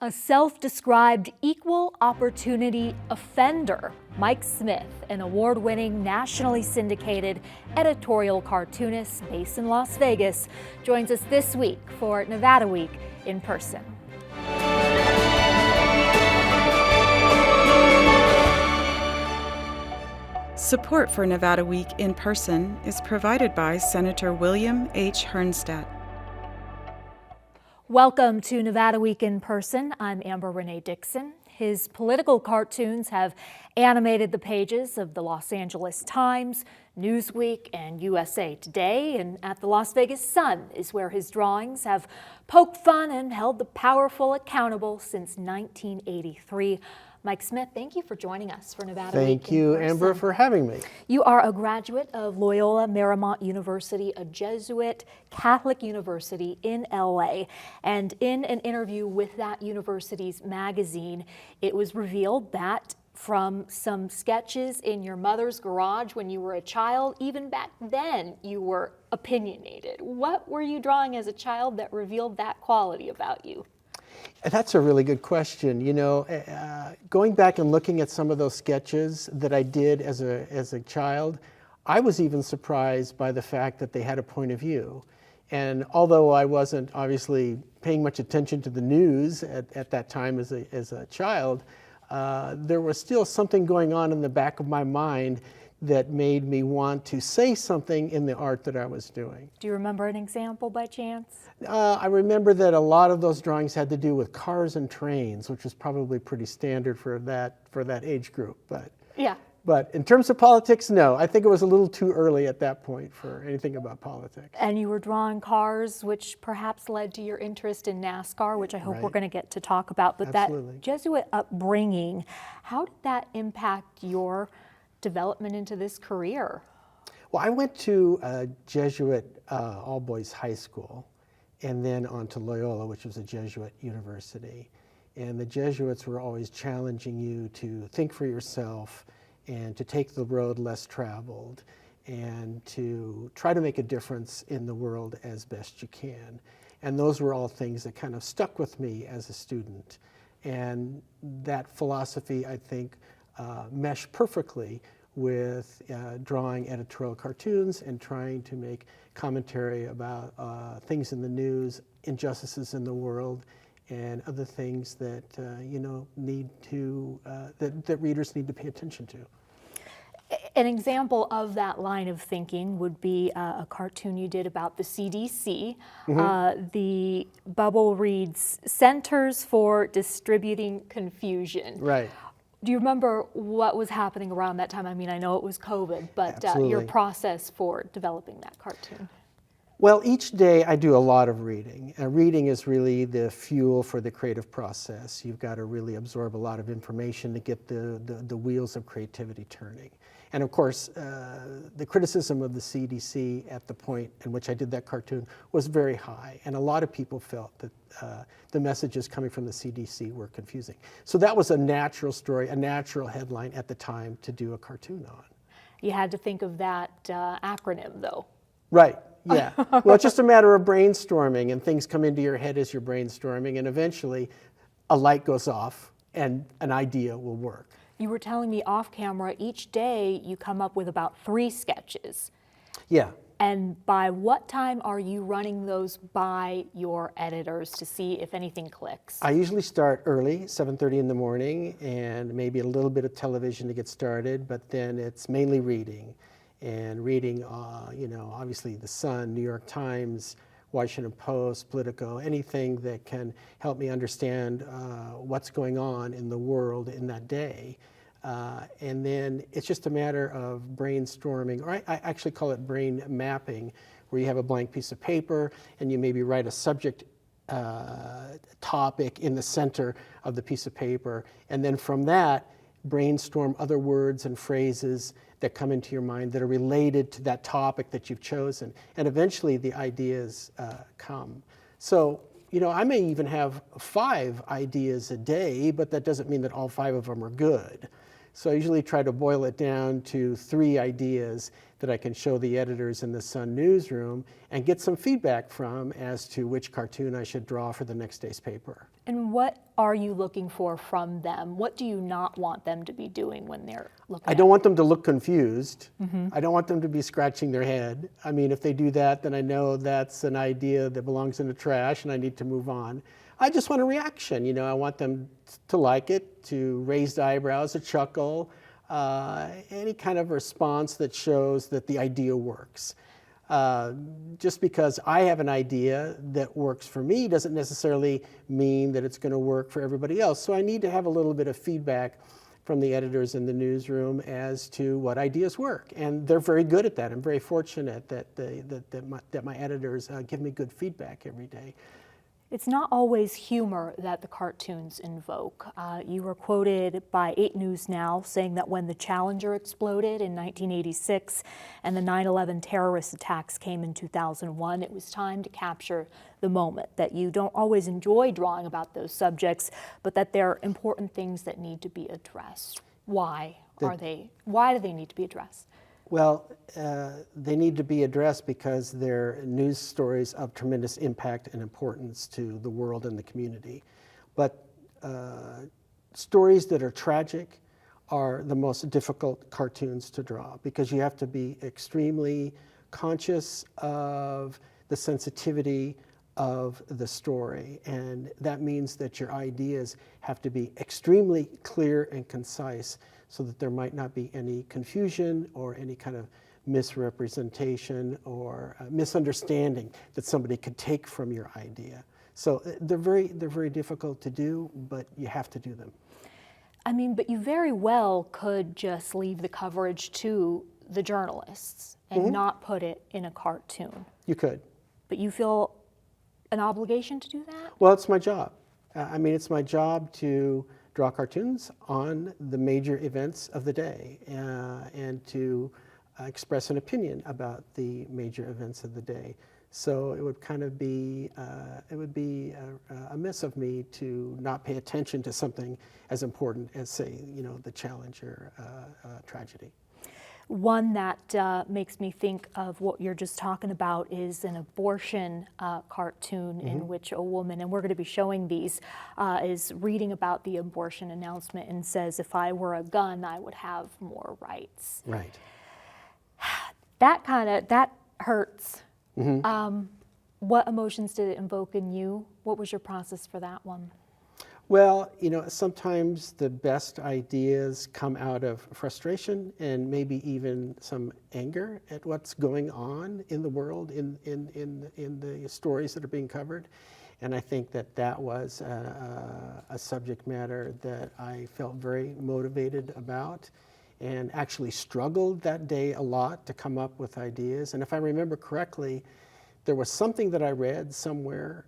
A self-described equal opportunity offender, Mike Smith, an award-winning, nationally syndicated editorial cartoonist based in Las Vegas, joins us this week for Nevada Week in person. Support for Nevada Week in person is provided by Senator William H. Hernstat. Welcome to Nevada Week in Person. I'm Amber Renee Dixon. His political cartoons have animated the pages of the Los Angeles Times, Newsweek, and USA Today, and at the Las Vegas Sun is where his drawings have poked fun and held the powerful accountable since 1983. Mike Smith, thank you for joining us for Nevada Week in Person. Thank you, Amber, for having me. You are a graduate of Loyola Marymount University, a Jesuit Catholic university in LA. And in an interview with that university's magazine, it was revealed that from some sketches in your mother's garage when you were a child, even back then you were opinionated. What were you drawing as a child that revealed that quality about you? That's a really good question. You know, going back and looking at some of those sketches that I did as a child, I was even surprised by the fact that they had a point of view. And although I wasn't obviously paying much attention to the news at that time as a child, there was still something going on in the back of my mind that made me want to say something in the art that I was doing. Do you remember an example by chance? I remember that a lot of those drawings had to do with cars and trains, which was probably pretty standard for that age group. But in terms of politics, no. I think it was a little too early at that point for anything about politics. And you were drawing cars, which perhaps led to your interest in NASCAR, which I hope we're going to get to talk about. But Absolutely. That Jesuit upbringing, how did that impact your development into this career? Well, I went to a Jesuit all-boys high school and then on to Loyola, which was a Jesuit university. And the Jesuits were always challenging you to think for yourself and to take the road less traveled and to try to make a difference in the world as best you can. And those were all things that kind of stuck with me as a student. And that philosophy, I think, meshed perfectly with drawing editorial cartoons and trying to make commentary about things in the news, injustices in the world, and other things that that readers need to pay attention to. An example of that line of thinking would be a cartoon you did about the CDC. The bubble reads, "Centers for Distributing Confusion." Right. Do you remember what was happening around that time? I mean, I know it was COVID, but your process for developing that cartoon. Well, each day I do a lot of reading. Reading is really the fuel for the creative process. You've got to really absorb a lot of information to get the wheels of creativity turning. And of course, the criticism of the CDC at the point in which I did that cartoon was very high. And a lot of people felt that the messages coming from the CDC were confusing. So that was a natural story, a natural headline at the time to do a cartoon on. You had to think of that acronym, though. Right, yeah. Well, it's just a matter of brainstorming, and things come into your head as you're brainstorming, and eventually a light goes off and an idea will work. You were telling me off camera, each day you come up with about 3 sketches. Yeah. And by what time are you running those by your editors to see if anything clicks? I usually start early, 7:30 in the morning, and maybe a little bit of television to get started, but then it's mainly reading. And reading, obviously the Sun, New York Times, Washington Post, Politico, anything that can help me understand what's going on in the world in that day. And then it's just a matter of brainstorming, or I actually call it brain mapping, where you have a blank piece of paper and you maybe write a subject topic in the center of the piece of paper. And then from that, brainstorm other words and phrases that come into your mind that are related to that topic that you've chosen. And eventually the ideas come. So, I may even have 5 ideas a day, but that doesn't mean that all 5 of them are good. So I usually try to boil it down to 3 ideas that I can show the editors in the Sun newsroom and get some feedback from as to which cartoon I should draw for the next day's paper. And what are you looking for from them? What do you not want them to be doing when they're looking I at don't want them to look confused. I don't want them to be scratching their head. I mean, if they do that, then I know that's an idea that belongs in the trash and I need to move on. I just want a reaction. You know, I want them to like it, to raise eyebrows, a chuckle, any kind of response that shows that the idea works. Just because I have an idea that works for me doesn't necessarily mean that it's going to work for everybody else. So I need to have a little bit of feedback from the editors in the newsroom as to what ideas work. And they're very good at that. I'm very fortunate that my editors give me good feedback every day. It's not always humor that the cartoons invoke. You were quoted by 8 News Now saying that when the Challenger exploded in 1986 and the 9/11 terrorist attacks came in 2001, it was time to capture the moment, that you don't always enjoy drawing about those subjects, but that they're important things that need to be addressed. Why do they need to be addressed? Well, they need to be addressed because they're news stories of tremendous impact and importance to the world and the community. But stories that are tragic are the most difficult cartoons to draw because you have to be extremely conscious of the sensitivity of the story. And that means that your ideas have to be extremely clear and concise so that there might not be any confusion or any kind of misrepresentation or misunderstanding that somebody could take from your idea. So they're very difficult to do, but you have to do them. I mean, but you very well could just leave the coverage to the journalists and not put it in a cartoon. You could. But you feel an obligation to do that? Well, it's my job. I mean, it's my job to draw cartoons on the major events of the day and to express an opinion about the major events of the day. So it would kind of be, amiss of me to not pay attention to something as important as, say, you know, the Challenger tragedy. One that makes me think of what you're just talking about is an abortion cartoon in which a woman, and we're going to be showing these, is reading about the abortion announcement and says, if I were a gun, I would have more rights. Right. That hurts. What emotions did it invoke in you? What was your process for that one? Well, you know, sometimes the best ideas come out of frustration and maybe even some anger at what's going on in the world, in the stories that are being covered. And I think that was a subject matter that I felt very motivated about and actually struggled that day a lot to come up with ideas. And if I remember correctly, there was something that I read somewhere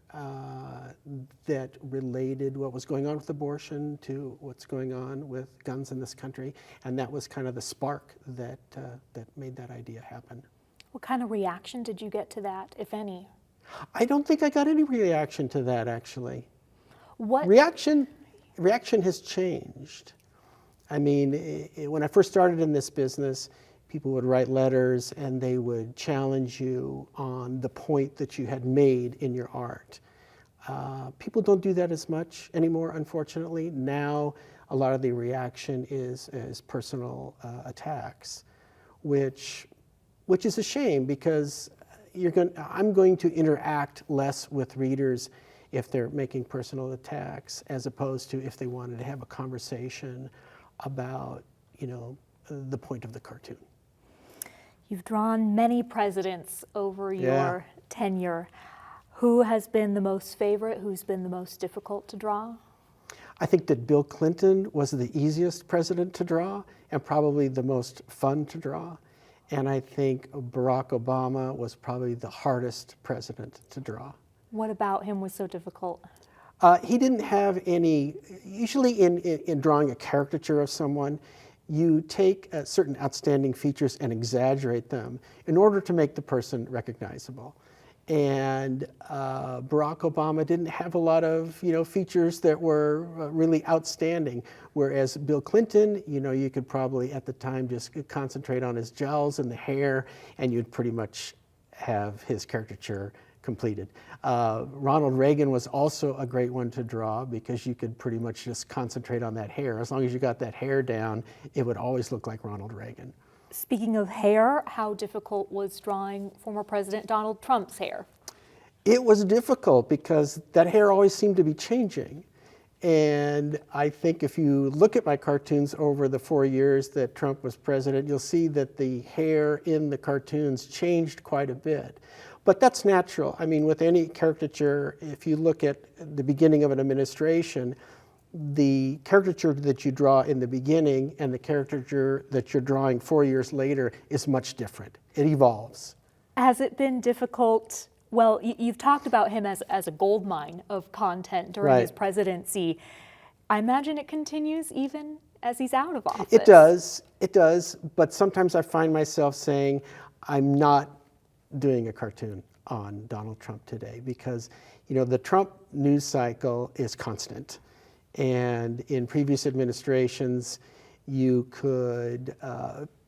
that related what was going on with abortion to what's going on with guns in this country, and that was kind of the spark that made that idea happen. What kind of reaction did you get to that, if any? I don't think I got any reaction to that, actually. What reaction has changed. I mean, when I first started in this business, people would write letters and they would challenge you on the point that you had made in your art. People don't do that as much anymore, unfortunately. Now, a lot of the reaction is personal attacks, which is a shame because I'm going to interact less with readers if they're making personal attacks, as opposed to if they wanted to have a conversation about, you know, the point of the cartoon. You've drawn many presidents over your tenure. Who has been the most favorite? Who's been the most difficult to draw? I think that Bill Clinton was the easiest president to draw and probably the most fun to draw. And I think Barack Obama was probably the hardest president to draw. What about him was so difficult? He didn't have any, usually in drawing a caricature of someone, you take certain outstanding features and exaggerate them in order to make the person recognizable. And Barack Obama didn't have a lot of features that were really outstanding. Whereas Bill Clinton, you could probably at the time just concentrate on his jowls and the hair, and you'd pretty much have his caricature completed. Ronald Reagan was also a great one to draw because you could pretty much just concentrate on that hair. As long as you got that hair down, it would always look like Ronald Reagan. Speaking of hair, how difficult was drawing former President Donald Trump's hair? It was difficult because that hair always seemed to be changing. And I think if you look at my cartoons over the 4 years that Trump was president, you'll see that the hair in the cartoons changed quite a bit. But that's natural. I mean, with any caricature, if you look at the beginning of an administration, the caricature that you draw in the beginning and the caricature that you're drawing 4 years later is much different. It evolves. Has it been difficult? Well, you've talked about him as a gold mine of content during his presidency. I imagine it continues even as he's out of office. It does, but sometimes I find myself saying, I'm not doing a cartoon on Donald Trump today because, the Trump news cycle is constant. And in previous administrations, you could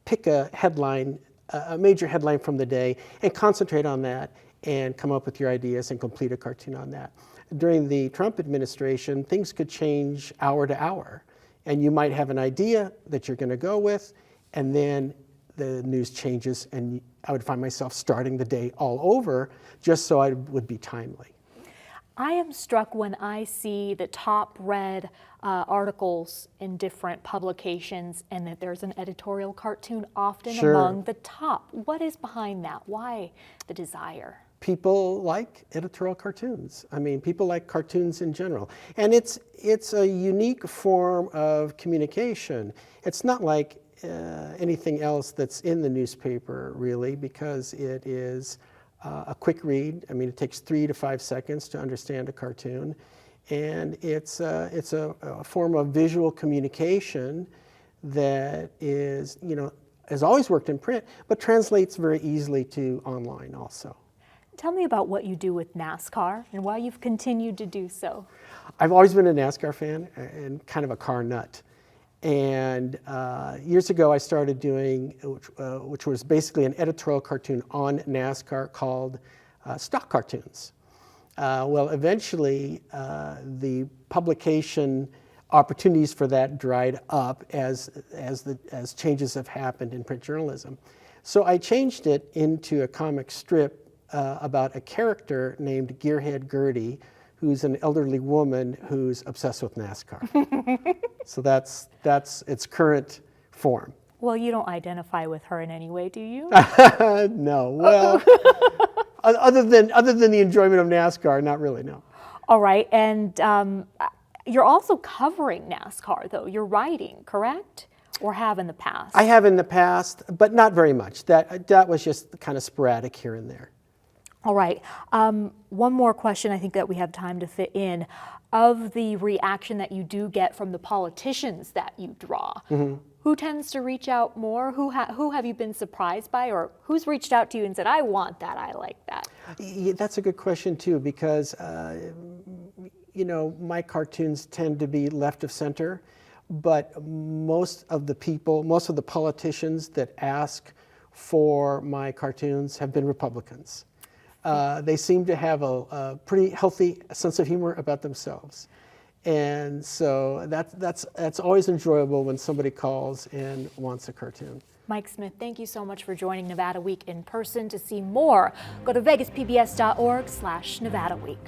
pick a headline, a major headline from the day, and concentrate on that and come up with your ideas and complete a cartoon on that. During the Trump administration, things could change hour to hour. And you might have an idea that you're going to go with, and then the news changes, and I would find myself starting the day all over just so I would be timely. I am struck when I see the top read articles in different publications and that there's an editorial cartoon often among the top. What is behind that? Why the desire? People like editorial cartoons. I mean, people like cartoons in general. And it's a unique form of communication. It's not like anything else that's in the newspaper, really, because it is a quick read. I mean, it takes 3 to 5 seconds to understand a cartoon. And it's a form of visual communication that is, has always worked in print, but translates very easily to online also. Tell me about what you do with NASCAR and why you've continued to do so. I've always been a NASCAR fan and kind of a car nut. And years ago, I started doing, which was basically an editorial cartoon on NASCAR called Stock Cartoons. Well, eventually, the publication opportunities for that dried up as changes have happened in print journalism. So I changed it into a comic strip about a character named Gearhead Gertie, who's an elderly woman who's obsessed with NASCAR. So that's its current form. Well, you don't identify with her in any way, do you? No. Well, other than the enjoyment of NASCAR, not really. No. All right, and you're also covering NASCAR, though. You're writing, correct? Or have in the past? I have in the past, but not very much. That was just kind of sporadic here and there. All right. One more question I think that we have time to fit in. Of the reaction that you do get from the politicians that you draw, who tends to reach out more? Who have you been surprised by, or who's reached out to you and said, I want that, I like that? Yeah, that's a good question too, because my cartoons tend to be left of center, but most of the politicians that ask for my cartoons have been Republicans. They seem to have a pretty healthy sense of humor about themselves. And so that's always enjoyable when somebody calls and wants a cartoon. Mike Smith, thank you so much for joining Nevada Week in person. To see more, go to vegaspbs.org/Nevada Week.